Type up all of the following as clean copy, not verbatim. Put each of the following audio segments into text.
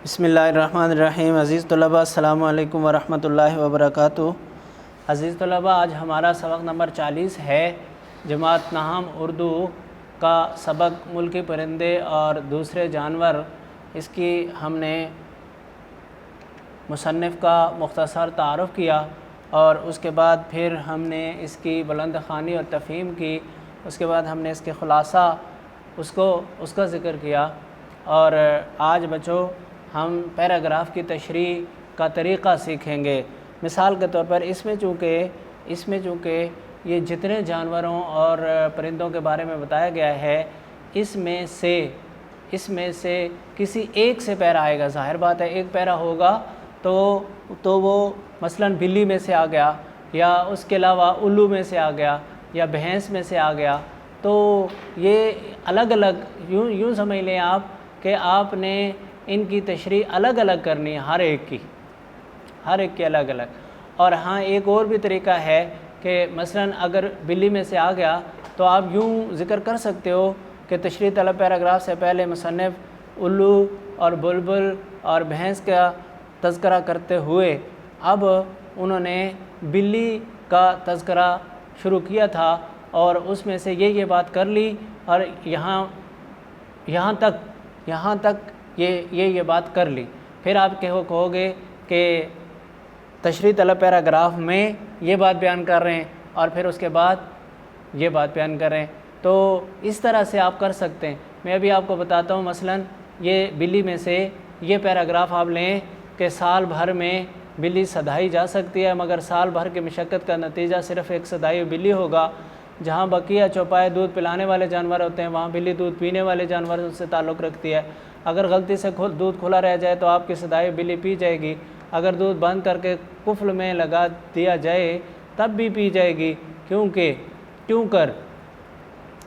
بسم اللہ الرحمن الرحیم۔ عزیز طلباء السلام علیکم ورحمۃ اللہ وبرکاتہ۔ عزیز طلباء، آج ہمارا سبق نمبر 40 ہے جماعت نحم اردو کا سبق ملکی پرندے اور دوسرے جانور۔ اس کی ہم نے مصنف کا مختصر تعارف کیا اور اس کے بعد پھر ہم نے اس کی بلند خوانی اور تفہیم کی۔ اس کے بعد ہم نے اس کے خلاصہ اس کا ذکر کیا، اور آج بچوں ہم پیراگراف کی تشریح کا طریقہ سیکھیں گے۔ مثال کے طور پر اس میں چونکہ یہ جتنے جانوروں اور پرندوں کے بارے میں بتایا گیا ہے، اس میں سے کسی ایک سے پیرا آئے گا۔ ظاہر بات ہے ایک پیرا ہوگا تو وہ مثلاً بلی میں سے آ گیا، یا اس کے علاوہ الو میں سے آ گیا، یا بھینس میں سے آ گیا۔ تو یہ الگ الگ یوں سمجھ لیں آپ کہ آپ نے ان کی تشریح الگ الگ کرنی ہے، ہر ایک کی الگ الگ۔ اور ہاں ایک اور بھی طریقہ ہے کہ مثلاً اگر بلی میں سے آ گیا تو آپ یوں ذکر کر سکتے ہو کہ تشریح طلب پیراگراف سے پہلے مصنف الو اور بلبل اور بھینس کا تذکرہ کرتے ہوئے اب انہوں نے بلی کا تذکرہ شروع کیا تھا، اور اس میں سے یہ بات کر لی، اور یہاں تک یہ بات کر لی۔ پھر آپ کہو گے کہ تشریح طلب پیراگراف میں یہ بات بیان کر رہے ہیں اور پھر اس کے بعد یہ بات بیان کر رہے ہیں۔ تو اس طرح سے آپ کر سکتے ہیں۔ میں ابھی آپ کو بتاتا ہوں، مثلاً یہ بلی میں سے یہ پیراگراف آپ لیں کہ سال بھر میں بلی سدھائی جا سکتی ہے، مگر سال بھر کی مشقت کا نتیجہ صرف ایک سدھائی بلی ہوگا۔ جہاں بقیہ چوپائے دودھ پلانے والے جانور ہوتے ہیں، وہاں بلی دودھ پینے والے جانوروں سے تعلق رکھتی ہے۔ اگر غلطی سے دودھ کھلا رہ جائے تو آپ کی سدھائی بلی پی جائے گی، اگر دودھ بند کر کے قفل میں لگا دیا جائے تب بھی پی جائے گی، کیوں کر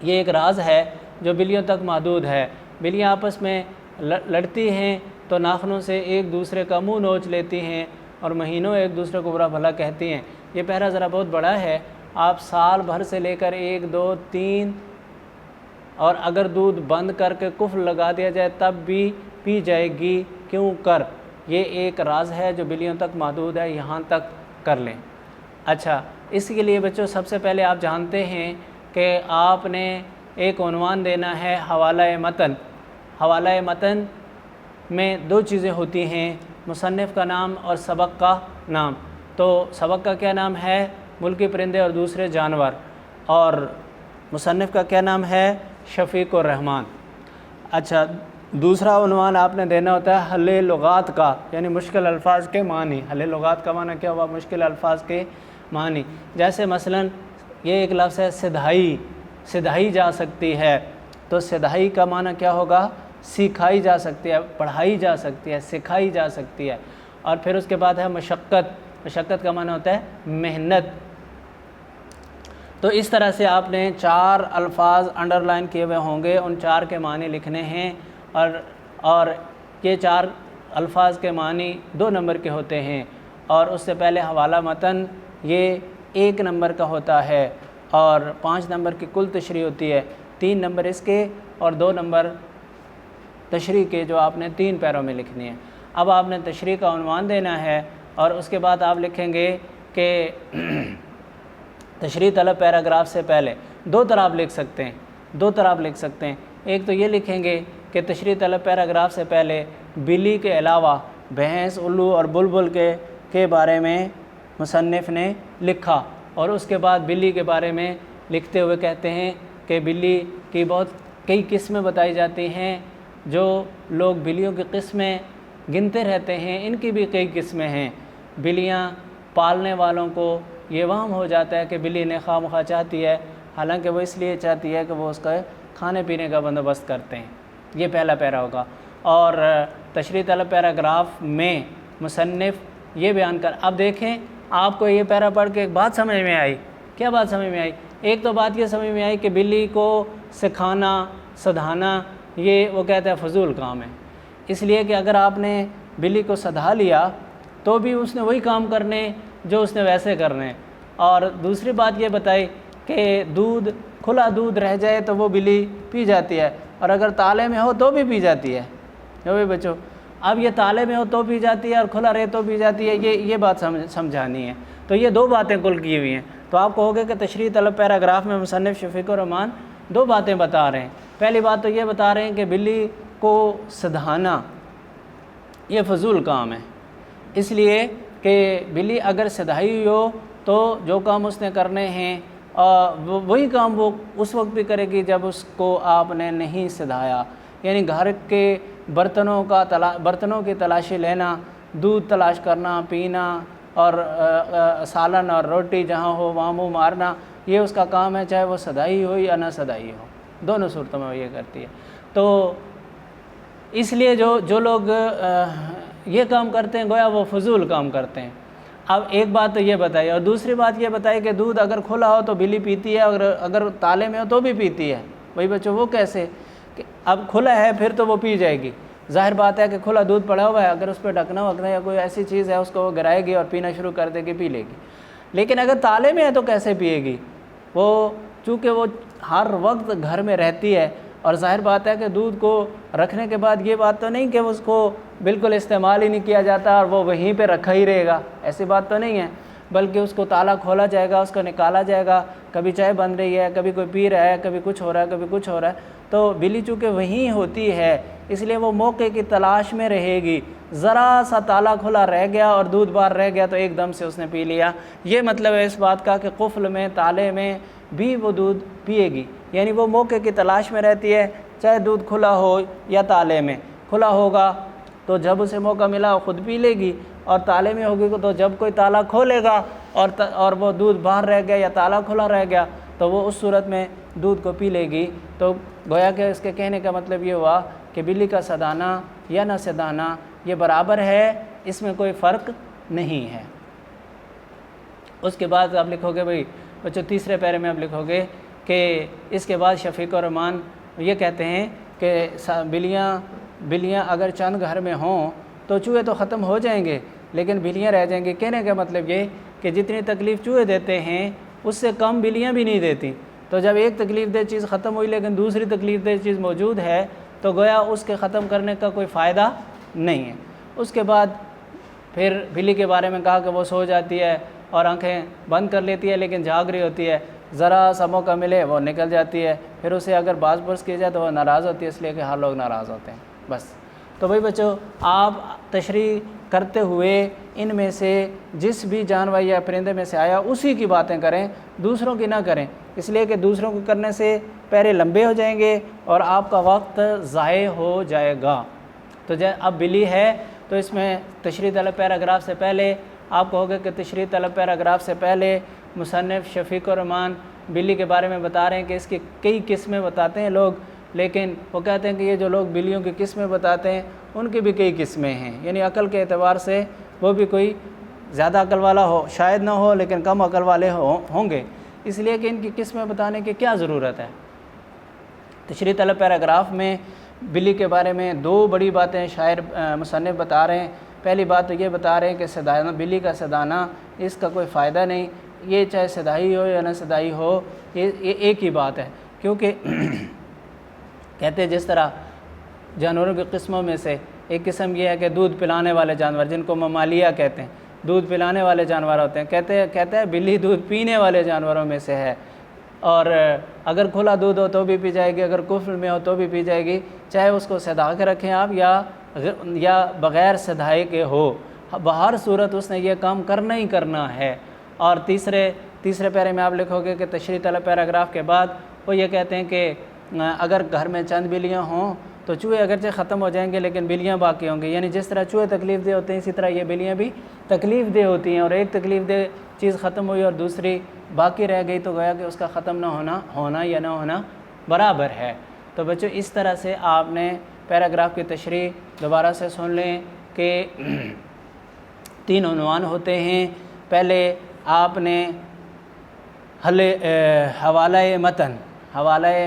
یہ ایک راز ہے جو بلیوں تک محدود ہے۔ بلیاں آپس میں لڑتی ہیں تو ناخنوں سے ایک دوسرے کا منہ نوچ لیتی ہیں اور مہینوں ایک دوسرے کو برا بھلا کہتی ہیں۔ یہ پیرا ذرا بہت بڑا ہے، آپ سال بھر سے لے کر 1 2 3 اور اگر دودھ بند کر کے قفل لگا دیا جائے تب بھی پی جائے گی، کیوں کر یہ ایک راز ہے جو بلیوں تک محدود ہے، یہاں تک کر لیں۔ اچھا، اس کے لیے بچوں سب سے پہلے آپ جانتے ہیں کہ آپ نے ایک عنوان دینا ہے حوالہ متن۔ حوالہ متن میں 2 چیزیں ہوتی ہیں، مصنف کا نام اور سبق کا نام۔ تو سبق کا کیا نام ہے؟ ملکی پرندے اور دوسرے جانور، اور مصنف کا کیا نام ہے؟ شفیق الرحمن۔ اچھا، دوسرا عنوان آپ نے دینا ہوتا ہے حل لغات کا، یعنی مشکل الفاظ کے معنی۔ حل لغات کا معنی کیا ہوا؟ مشکل الفاظ کے معنی۔ جیسے مثلاً یہ ایک لفظ ہے سدھائی جا سکتی ہے، تو سدھائی کا معنی کیا ہوگا؟ سکھائی جا سکتی ہے، پڑھائی جا سکتی ہے، سکھائی جا سکتی ہے۔ اور پھر اس کے بعد ہے مشقت کا معنی ہوتا ہے محنت۔ تو اس طرح سے آپ نے 4 الفاظ انڈر لائن کیے ہوئے ہوں گے، ان 4 کے معنی لکھنے ہیں، اور یہ 4 الفاظ کے معنی 2 نمبر کے ہوتے ہیں، اور اس سے پہلے حوالہ متن یہ 1 نمبر کا ہوتا ہے، اور 5 نمبر کی کل تشریح ہوتی ہے، 3 نمبر اس کے اور 2 نمبر تشریح کے، جو آپ نے 3 پیروں میں لکھنی ہے۔ اب آپ نے تشریح کا عنوان دینا ہے، اور اس کے بعد آپ لکھیں گے کہ تشریح طلب پیراگراف سے پہلے 2 طرح آپ لکھ سکتے ہیں۔ ایک تو یہ لکھیں گے کہ تشریح طلب پیراگراف سے پہلے بلی کے علاوہ بھینس، الو اور بلبل کے بارے میں مصنف نے لکھا، اور اس کے بعد بلی کے بارے میں لکھتے ہوئے کہتے ہیں کہ بلی کی کئی قسمیں بتائی جاتی ہیں۔ جو لوگ بلیوں کی قسمیں گنتے رہتے ہیں، ان کی بھی کئی قسمیں ہیں۔ بلیاں پالنے والوں کو یہ وہم ہو جاتا ہے کہ بلی نے خواہ مخواہ چاہتی ہے، حالانکہ وہ اس لیے چاہتی ہے کہ وہ اس کا کھانے پینے کا بندوبست کرتے ہیں۔ یہ پہلا پیرا ہوگا۔ اور تشریح طلب پیراگراف میں مصنف یہ بیان اب دیکھیں، آپ کو یہ پیرا پڑھ کے ایک بات سمجھ میں آئی۔ کیا بات سمجھ میں آئی؟ ایک تو بات یہ سمجھ میں آئی کہ بلی کو سکھانا، سدھانا، یہ وہ کہتا ہے فضول کام ہے، اس لیے کہ اگر آپ نے بلی کو سدھا لیا تو بھی اس نے وہی کام کرنے جو اس نے ویسے کرنے۔ اور دوسری بات یہ بتائی کہ کھلا دودھ رہ جائے تو وہ بلی پی جاتی ہے، اور اگر تالے میں ہو تو بھی پی جاتی ہے، جو بھی بچوں۔ اب یہ تالے میں ہو تو پی جاتی ہے اور کھلا رہے تو پی جاتی ہے، یہ بات سمجھانی ہے۔ تو یہ دو باتیں کل کی ہوئی ہیں۔ تو آپ کہو گے کہ تشریح طلب پیراگراف میں مصنف شفیق الرحمان دو باتیں بتا رہے ہیں۔ پہلی بات تو یہ بتا رہے ہیں کہ بلی کو سدھانا یہ فضول کام ہے، اس لیے کہ بلی اگر سدھائی ہوئی ہو تو جو کام اس نے کرنے ہیں وہی کام وہ اس وقت بھی کرے گی جب اس کو آپ نے نہیں سدھایا، یعنی گھر کے برتنوں کی تلاشی لینا، دودھ تلاش کرنا، پینا اور سالن اور روٹی جہاں ہو وہاں منہ مارنا، یہ اس کا کام ہے، چاہے وہ سدھائی ہو یا نہ سدھائی ہو، دونوں صورتوں میں وہ یہ کرتی ہے۔ تو اس لیے جو لوگ یہ کام کرتے ہیں گویا وہ فضول کام کرتے ہیں۔ اب ایک بات تو یہ بتائی، اور دوسری بات یہ بتائی کہ دودھ اگر کھلا ہو تو بلی پیتی ہے، اور اگر تالے میں ہو تو بھی پیتی ہے۔ بھائی بچوں وہ کیسے کہ اب کھلا ہے پھر تو وہ پی جائے گی، ظاہر بات ہے کہ کھلا دودھ پڑا ہوا ہے، اگر اس پہ ڈھکنا وکنا یا کوئی ایسی چیز ہے اس کو وہ گرائے گی اور پینا شروع کر دے گی، پی لے گی۔ لیکن اگر تالے میں ہے تو کیسے پیے گی؟ وہ چونکہ وہ ہر وقت گھر میں رہتی ہے، اور ظاہر بات ہے کہ دودھ کو رکھنے کے بعد یہ بات تو نہیں کہ اس کو بالکل استعمال ہی نہیں کیا جاتا اور وہ وہیں پہ رکھا ہی رہے گا، ایسی بات تو نہیں ہے، بلکہ اس کو تالا کھولا جائے گا، اس کو نکالا جائے گا، کبھی چائے بن رہی ہے، کبھی کوئی پی رہا ہے، کبھی کچھ ہو رہا ہے، کبھی کچھ ہو رہا ہے۔ تو بلی چونکہ وہیں ہوتی ہے اس لیے وہ موقع کی تلاش میں رہے گی، ذرا سا تالا کھلا رہ گیا اور دودھ باہر رہ گیا تو ایک دم سے اس نے پی لیا۔ یہ مطلب ہے اس بات کا کہ قفل میں تالے میں بھی وہ دودھ پیے گی، یعنی وہ موقع کی تلاش میں رہتی ہے، چاہے دودھ کھلا ہو یا تالے میں۔ کھلا ہوگا تو جب اسے موقع ملا وہ خود پی لے گی، اور تالے میں ہوگی تو جب کوئی تالا کھولے گا اور وہ دودھ باہر رہ گیا یا تالا کھلا رہ گیا تو وہ اس صورت میں دودھ کو پی لے گی۔ تو گویا کہ اس کے کہنے کا مطلب یہ ہوا کہ بلی کا سدھانا یا نہ سدھانا یہ برابر ہے، اس میں کوئی فرق نہیں ہے۔ اس کے بعد آپ لکھو گے بھائی بچوں تیسرے پیرے میں آپ لکھو گے کہ اس کے بعد شفیق الرحمان یہ کہتے ہیں کہ بلیاں اگر چند گھر میں ہوں تو چوہے تو ختم ہو جائیں گے لیکن بلیاں رہ جائیں گے۔ کہنے کا مطلب یہ کہ جتنی تکلیف چوہے دیتے ہیں اس سے کم بلیاں بھی نہیں دیتی۔ تو جب ایک تکلیف دہ چیز ختم ہوئی لیکن دوسری تکلیف دہ چیز موجود ہے تو گویا اس کے ختم کرنے کا کوئی فائدہ نہیں ہے۔ اس کے بعد پھر بلی کے بارے میں کہا کہ وہ سو جاتی ہے اور آنکھیں بند کر لیتی ہے لیکن جاگ رہی ہوتی ہے، ذرا سا موقع ملے وہ نکل جاتی ہے، پھر اسے اگر باز پرس کیا جائے تو وہ ناراض ہوتی ہے، اس لیے کہ ہر لوگ ناراض ہوتے ہیں بس۔ تو بھائی بچوں آپ تشریح کرتے ہوئے ان میں سے جس بھی جانور یا پرندے میں سے آیا اسی کی باتیں کریں، دوسروں کی نہ کریں، اس لیے کہ دوسروں کو کرنے سے پیرے لمبے ہو جائیں گے اور آپ کا وقت ضائع ہو جائے گا۔ تو اب بلی ہے تو اس میں تشریح طلب پیراگراف سے پہلے آپ کہو گے کہ تشریح طلب پیراگراف سے پہلے مصنف شفیق الرحمان بلی کے بارے میں بتا رہے ہیں کہ اس کی کئی قسمیں بتاتے ہیں لوگ، لیکن وہ کہتے ہیں کہ یہ جو لوگ بلیوں کی قسمیں بتاتے ہیں ان کی بھی کئی قسمیں ہیں، یعنی عقل کے اعتبار سے وہ بھی کوئی زیادہ عقل والا ہو شاید نہ ہو لیکن کم عقل والے ہوں گے، اس لیے کہ ان کی قسمیں بتانے کی کیا ضرورت ہے۔ تشریح طلب پیراگراف میں بلی کے بارے میں دو بڑی باتیں شاعر مصنف بتا رہے ہیں۔ پہلی بات تو یہ بتا رہے ہیں کہ بلی کا سدھانا اس کا کوئی فائدہ نہیں، یہ چاہے سدھائی ہو یا نہ سدھائی ہو یہ ایک ہی بات ہے، کیونکہ کہتے ہیں جس طرح جانوروں کی قسموں میں سے ایک قسم یہ ہے کہ دودھ پلانے والے جانور جن کو ممالیہ کہتے ہیں، دودھ پلانے والے جانور ہوتے ہیں، کہتے ہیں بلی دودھ پینے والے جانوروں میں سے ہے، اور اگر کھلا دودھ ہو تو بھی پی جائے گی، اگر کفل میں ہو تو بھی پی جائے گی، چاہے اس کو سدھا کے رکھیں آپ یا بغیر سدھائے کے ہو، بہر صورت اس نے یہ کام کرنا ہی کرنا ہے۔ اور تیسرے پیرے میں آپ لکھو گے کہ تشریح طلب پیراگراف کے بعد وہ یہ کہتے ہیں کہ اگر گھر میں چند بلیاں ہوں تو چوہے اگرچہ ختم ہو جائیں گے لیکن بلیاں باقی ہوں گی، یعنی جس طرح چوہے تکلیف دہ ہوتے ہیں اسی طرح یہ بلیاں بھی تکلیف دہ ہوتی ہیں، اور ایک تکلیف دہ چیز ختم ہوئی اور دوسری باقی رہ گئی تو گویا کہ اس کا ختم نہ ہونا یا نہ ہونا برابر ہے۔ تو بچوں اس طرح سے آپ نے پیراگراف کی تشریح دوبارہ سے سن لیں کہ 3 عنوان ہوتے ہیں۔ پہلے آپ نے حوالہ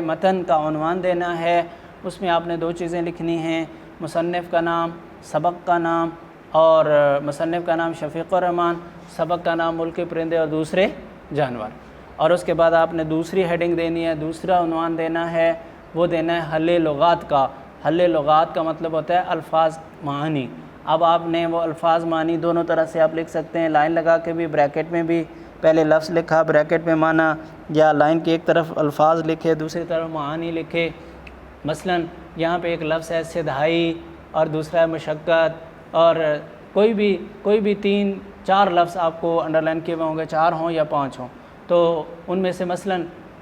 متن کا عنوان دینا ہے، اس میں آپ نے 2 چیزیں لکھنی ہیں، مصنف کا نام، سبق کا نام، اور مصنف کا نام شفیق الرحمان، سبق کا نام ملکی پرندے اور دوسرے جانور، اور اس کے بعد آپ نے دوسری ہیڈنگ دینی ہے، دوسرا عنوان دینا ہے، وہ دینا ہے حل لغات کا، حل لغات کا مطلب ہوتا ہے الفاظ معانی۔ اب آپ نے وہ الفاظ معنی دونوں طرح سے آپ لکھ سکتے ہیں، لائن لگا کے بھی، بریکٹ میں بھی، پہلے لفظ لکھا بریکٹ میں معنی، یا لائن کی ایک طرف الفاظ لکھے دوسری طرف معانی لکھے۔ مثلا یہاں پہ ایک لفظ ہے صدائی اور دوسرا ہے مشقت، اور کوئی بھی 3-4 لفظ آپ کو انڈر لائن کیے ہوئے ہوں گے، 4 ہوں یا 5 ہوں، تو ان میں سے مثلا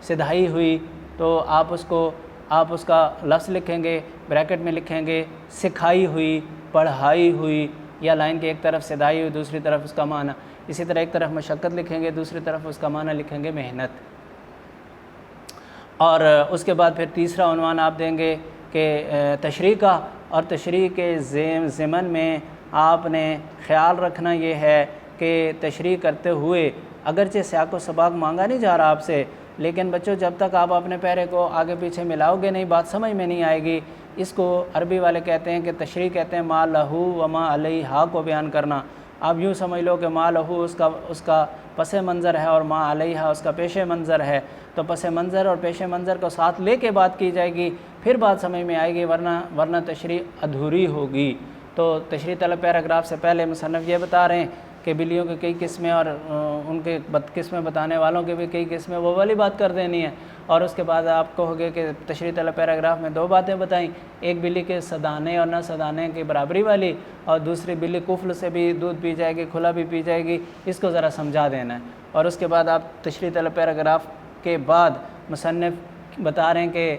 صدائی ہوئی تو آپ اس کا لفظ لکھیں گے، بریکٹ میں لکھیں گے سکھائی ہوئی، پڑھائی ہوئی، یا لائن کی ایک طرف صدائی ہوئی دوسری طرف اس کا معنی۔ اسی طرح ایک طرف مشقت لکھیں گے دوسری طرف اس کا معنی لکھیں گے محنت۔ اور اس کے بعد پھر تیسرا عنوان آپ دیں گے کہ تشریح کا، اور تشریح کے ضمن میں آپ نے خیال رکھنا یہ ہے کہ تشریح کرتے ہوئے اگرچہ سیاق و سباق مانگا نہیں جا رہا آپ سے، لیکن بچوں جب تک آپ اپنے پیرے کو آگے پیچھے ملاؤ گے نہیں بات سمجھ میں نہیں آئے گی۔ اس کو عربی والے کہتے ہیں کہ تشریح کہتے ہیں ما لہو و ما علیہا کو بیان کرنا۔ آپ یوں سمجھ لو کہ ما لہو اس کا پس منظر ہے اور ما علیہا اس کا پیش منظر ہے، تو پس منظر اور پیش منظر کو ساتھ لے کے بات کی جائے گی، پھر بات سمجھ میں آئے گی، ورنہ تشریح ادھوری ہوگی۔ تو تشریح طلب پیراگراف سے پہلے مصنف یہ بتا رہے ہیں کہ بلیوں کی کئی قسمیں اور ان کے قسمیں بتانے والوں کے بھی کئی قسمیں، وہ والی بات کر دینی ہے۔ اور اس کے بعد آپ کہو گے کہ تشریح طلب پیراگراف میں 2 باتیں بتائیں، ایک بلی کے سدانے اور نہ سدانے کی برابری والی، اور دوسری بلی کفل سے بھی دودھ پی جائے گی کھلا بھی پی جائے گی، اس کو ذرا سمجھا دینا ہے۔ اور اس کے بعد آپ تشریح طلب پیراگراف کے بعد مصنف بتا رہے ہیں کہ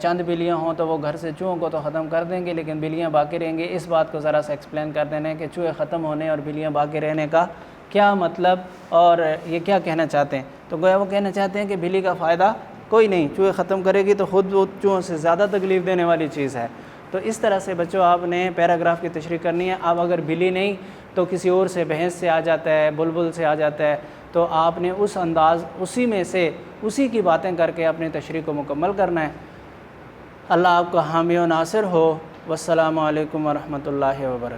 چند بلیاں ہوں تو وہ گھر سے چوہوں کو تو ختم کر دیں گے لیکن بلیاں باقی رہیں گی، اس بات کو ذرا سا ایکسپلین کر دینا ہے کہ چوہے ختم ہونے اور بلیاں باقی رہنے کا کیا مطلب، اور یہ کیا کہنا چاہتے ہیں۔ تو گویا وہ کہنا چاہتے ہیں کہ بلی کا فائدہ کوئی نہیں، چوہے ختم کرے گی تو خود وہ چوہوں سے زیادہ تکلیف دینے والی چیز ہے۔ تو اس طرح سے بچوں آپ نے پیراگراف کی تشریح کرنی ہے۔ اب اگر بلی نہیں تو کسی اور سے بھینس سے آ جاتا ہے، بلبل سے آ جاتا ہے، تو آپ نے اس انداز اسی میں سے اسی کی باتیں کر کے اپنی تشریح کو مکمل کرنا ہے۔ اللہ آپ کا حامی و ناصر ہو۔ والسلام علیکم ورحمۃ اللہ وبرکاتہ۔